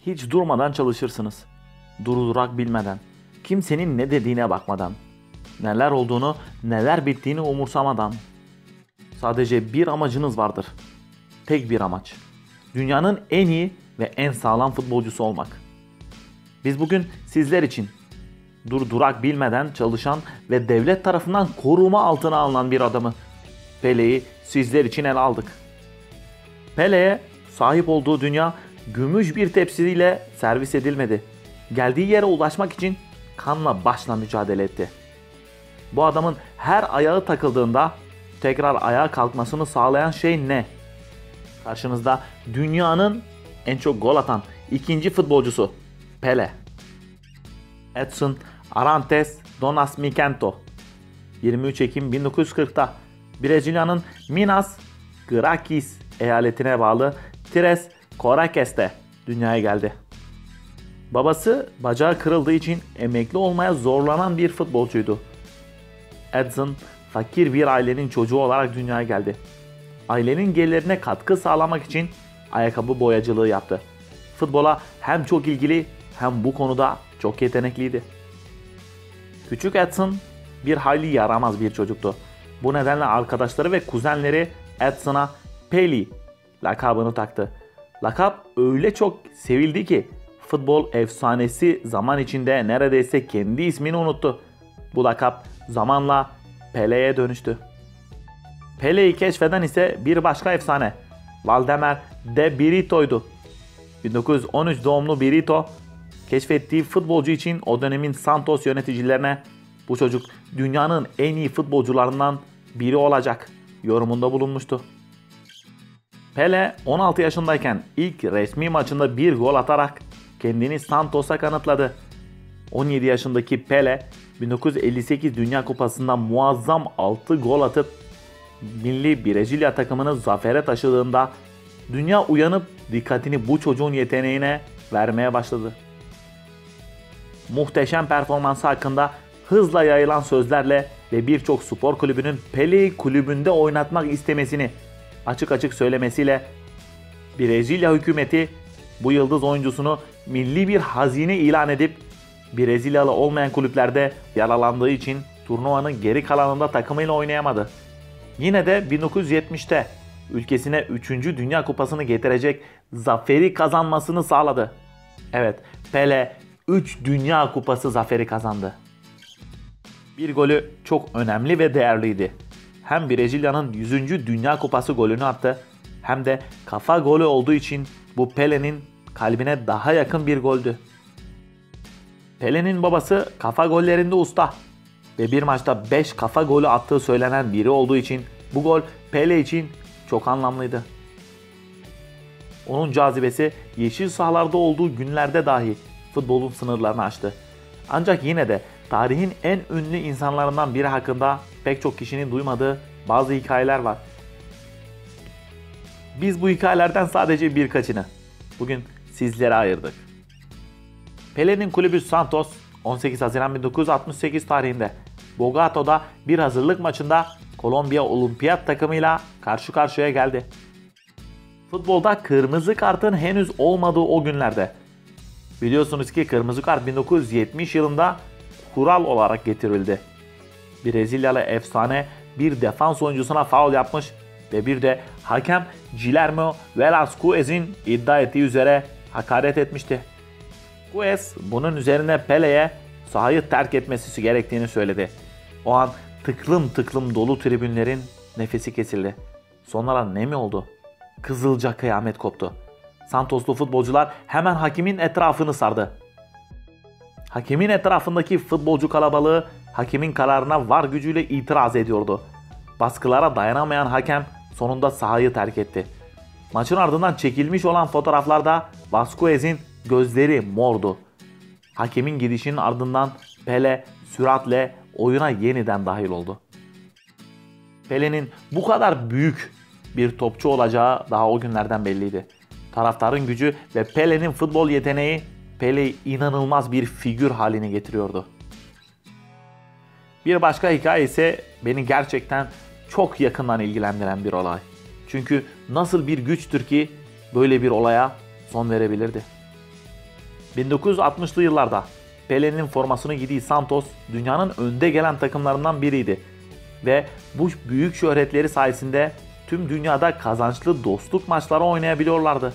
Hiç durmadan çalışırsınız. Durdurak bilmeden. Kimsenin ne dediğine bakmadan. Neler olduğunu, neler bittiğini umursamadan. Sadece bir amacınız vardır. Tek bir amaç. Dünyanın en iyi ve en sağlam futbolcusu olmak. Biz bugün sizler için durdurak bilmeden çalışan ve devlet tarafından koruma altına alınan bir adamı, Pele'yi sizler için ele aldık. Pele'ye sahip olduğu dünya gümüş bir tepsiyle servis edilmedi. Geldiği yere ulaşmak için kanla başla mücadele etti. Bu adamın her ayağı takıldığında tekrar ayağa kalkmasını sağlayan şey ne? Karşınızda dünyanın en çok gol atan ikinci futbolcusu Pele. Edson Arantes do Nascimento 23 Ekim 1940'ta Brezilya'nın Minas Gerais eyaletine bağlı Três Coraçes'te dünyaya geldi. Babası bacağı kırıldığı için emekli olmaya zorlanan bir futbolcuydu. Edson fakir bir ailenin çocuğu olarak dünyaya geldi. Ailenin gelirine katkı sağlamak için ayakkabı boyacılığı yaptı. Futbola hem çok ilgili hem bu konuda çok yetenekliydi. Küçük Edson bir hayli yaramaz bir çocuktu. Bu nedenle arkadaşları ve kuzenleri Edson'a Pele lakabını taktı. Lakap öyle çok sevildi ki futbol efsanesi zaman içinde neredeyse kendi ismini unuttu. Bu lakap zamanla Pele'ye dönüştü. Pele'yi keşfeden ise bir başka efsane Valdemar de Brito'ydu. 1913 doğumlu Brito keşfettiği futbolcu için o dönemin Santos yöneticilerine bu çocuk dünyanın en iyi futbolcularından biri olacak yorumunda bulunmuştu. Pele 16 yaşındayken ilk resmi maçında bir gol atarak kendini Santos'a kanıtladı. 17 yaşındaki Pele 1958 Dünya Kupası'nda muazzam 6 gol atıp milli Brezilya takımını zafere taşıdığında dünya uyanıp dikkatini bu çocuğun yeteneğine vermeye başladı. Muhteşem performansı hakkında hızla yayılan sözlerle ve birçok spor kulübünün Pele'yi kulübünde oynatmak istemesini açık açık söylemesiyle Brezilya hükümeti bu yıldız oyuncusunu milli bir hazine ilan edip Brezilyalı olmayan kulüplerde yaralandığı için turnuvanın geri kalanında takımıyla oynayamadı. Yine de 1970'te ülkesine 3. Dünya Kupası'nı getirecek zaferi kazanmasını sağladı. Evet, Pele 3 Dünya Kupası zaferi kazandı. Bir golü çok önemli ve değerliydi. Hem Brezilya'nın 100. Dünya Kupası golünü attı hem de kafa golü olduğu için bu Pele'nin kalbine daha yakın bir goldü. Pele'nin babası kafa gollerinde usta ve bir maçta 5 kafa golü attığı söylenen biri olduğu için bu gol Pele için çok anlamlıydı. Onun cazibesi yeşil sahalarda olduğu günlerde dahi futbolun sınırlarını aştı. Ancak yine de tarihin en ünlü insanlarından biri hakkında pek çok kişinin duymadığı bazı hikayeler var. Biz bu hikayelerden sadece birkaçını bugün sizlere ayırdık. Pele'nin kulübü Santos 18 Haziran 1968 tarihinde Bogota'da bir hazırlık maçında Kolombiya olimpiyat takımıyla karşı karşıya geldi. Futbolda kırmızı kartın henüz olmadığı o günlerde, biliyorsunuz ki kırmızı kart 1970 yılında kural olarak getirildi. Brezilyalı efsane bir defans oyuncusuna faul yapmış ve bir de hakem Guilherme Velasquez'in iddia ettiği üzere hakaret etmişti. Velasquez bunun üzerine Pele'ye sahayı terk etmesi gerektiğini söyledi. O an tıklım tıklım dolu tribünlerin nefesi kesildi. Sonlara ne mi oldu? Kızılca kıyamet koptu. Santoslu futbolcular hemen hakemin etrafını sardı. Hakemin etrafındaki futbolcu kalabalığı hakemin kararına var gücüyle itiraz ediyordu. Baskılara dayanamayan hakem sonunda sahayı terk etti. Maçın ardından çekilmiş olan fotoğraflarda Velasquez'in gözleri mordu. Hakemin gidişinin ardından Pele süratle oyuna yeniden dahil oldu. Pele'nin bu kadar büyük bir topçu olacağı daha o günlerden belliydi. Taraftarın gücü ve Pele'nin futbol yeteneği Pele'yi inanılmaz bir figür haline getiriyordu. Bir başka hikaye ise beni gerçekten çok yakından ilgilendiren bir olay. Çünkü nasıl bir güçtür ki böyle bir olaya son verebilirdi. 1960'lı yıllarda Pele'nin formasını giydiği Santos dünyanın önde gelen takımlarından biriydi ve bu büyük şöhretleri sayesinde tüm dünyada kazançlı dostluk maçları oynayabiliyorlardı.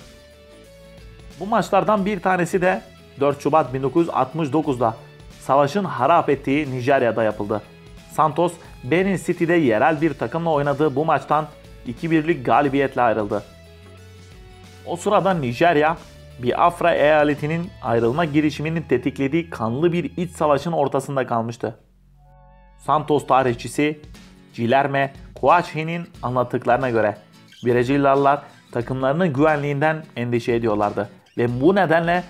Bu maçlardan bir tanesi de 4 Şubat 1969'da savaşın harap ettiği Nijerya'da yapıldı. Santos, Benin City'de yerel bir takımla oynadığı bu maçtan 2-1'lik galibiyetle ayrıldı. O sırada Nijerya, Biafra eyaletinin ayrılma girişiminin tetiklediği kanlı bir iç savaşın ortasında kalmıştı. Santos tarihçisi Guilherme Kouachi'nin anlattıklarına göre Brezilyalılar takımlarının güvenliğinden endişe ediyorlardı ve bu nedenle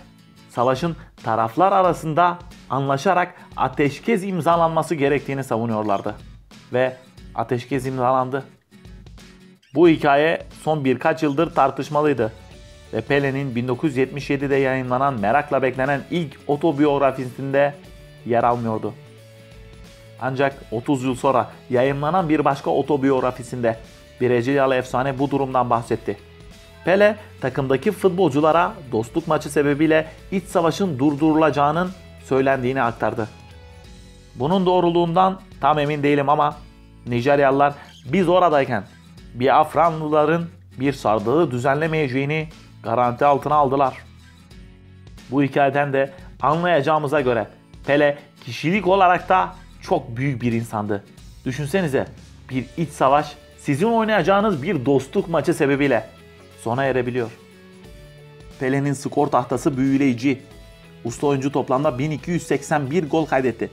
savaşın taraflar arasında anlaşarak ateşkes imzalanması gerektiğini savunuyorlardı. Ve ateşkes imzalandı. Bu hikaye son birkaç yıldır tartışmalıydı ve Pele'nin 1977'de yayınlanan merakla beklenen ilk otobiyografisinde yer almıyordu. Ancak 30 yıl sonra yayınlanan bir başka otobiyografisinde Brezilyalı efsane bu durumdan bahsetti. Pele, takımdaki futbolculara dostluk maçı sebebiyle iç savaşın durdurulacağının söylendiğini aktardı. Bunun doğruluğundan tam emin değilim ama Nijeryalılar biz oradayken Biafranlıların bir saldırı düzenlemeyeceğini garanti altına aldılar. Bu hikayeden de anlayacağımıza göre Pele kişilik olarak da çok büyük bir insandı. Düşünsenize, bir iç savaş sizin oynayacağınız bir dostluk maçı sebebiyle sona erebiliyor. Pele'nin skor tahtası büyüleyici. Usta oyuncu toplamda 1281 gol kaydetti.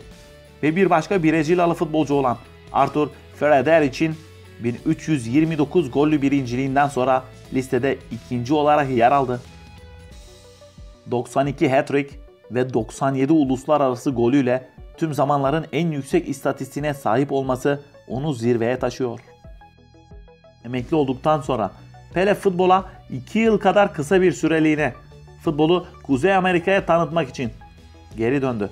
Ve bir başka Brezilyalı futbolcu olan Arthur Ferrer için 1329 gollü birinciliğinden sonra listede ikinci olarak yer aldı. 92 hat-trick ve 97 uluslararası golüyle tüm zamanların en yüksek istatistiğine sahip olması onu zirveye taşıyor. Emekli olduktan sonra Pele futbola 2 yıl kadar kısa bir süreliğine futbolu Kuzey Amerika'ya tanıtmak için geri döndü.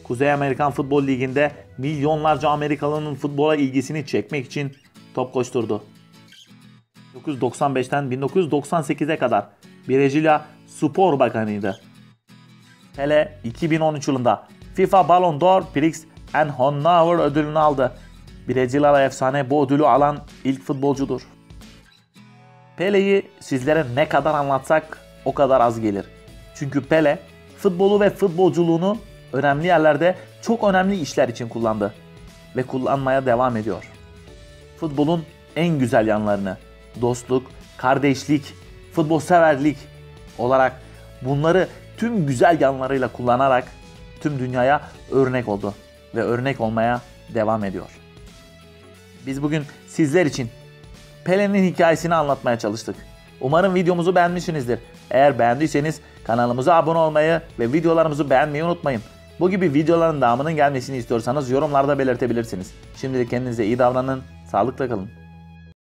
Kuzey Amerikan Futbol Ligi'nde milyonlarca Amerikalı'nın futbola ilgisini çekmek için top koşturdu. 1995'ten 1998'e kadar Brezilya Spor Bakanıydı. Pele 2013 yılında FIFA Ballon d'Or Prix and Honor ödülünü aldı. Brezilyalı efsane bu ödülü alan ilk futbolcudur. Pele'yi sizlere ne kadar anlatsak o kadar az gelir. Çünkü Pele futbolu ve futbolculuğunu önemli yerlerde çok önemli işler için kullandı ve kullanmaya devam ediyor. Futbolun en güzel yanlarını, dostluk, kardeşlik, futbol severlik olarak bunları tüm güzel yanlarıyla kullanarak tüm dünyaya örnek oldu ve örnek olmaya devam ediyor. Biz bugün sizler için Pele'nin hikayesini anlatmaya çalıştık. Umarım videomuzu beğenmişsinizdir. Eğer beğendiyseniz kanalımıza abone olmayı ve videolarımızı beğenmeyi unutmayın. Bu gibi videoların devamının gelmesini istiyorsanız yorumlarda belirtebilirsiniz. Şimdilik kendinize iyi davranın, sağlıkla kalın.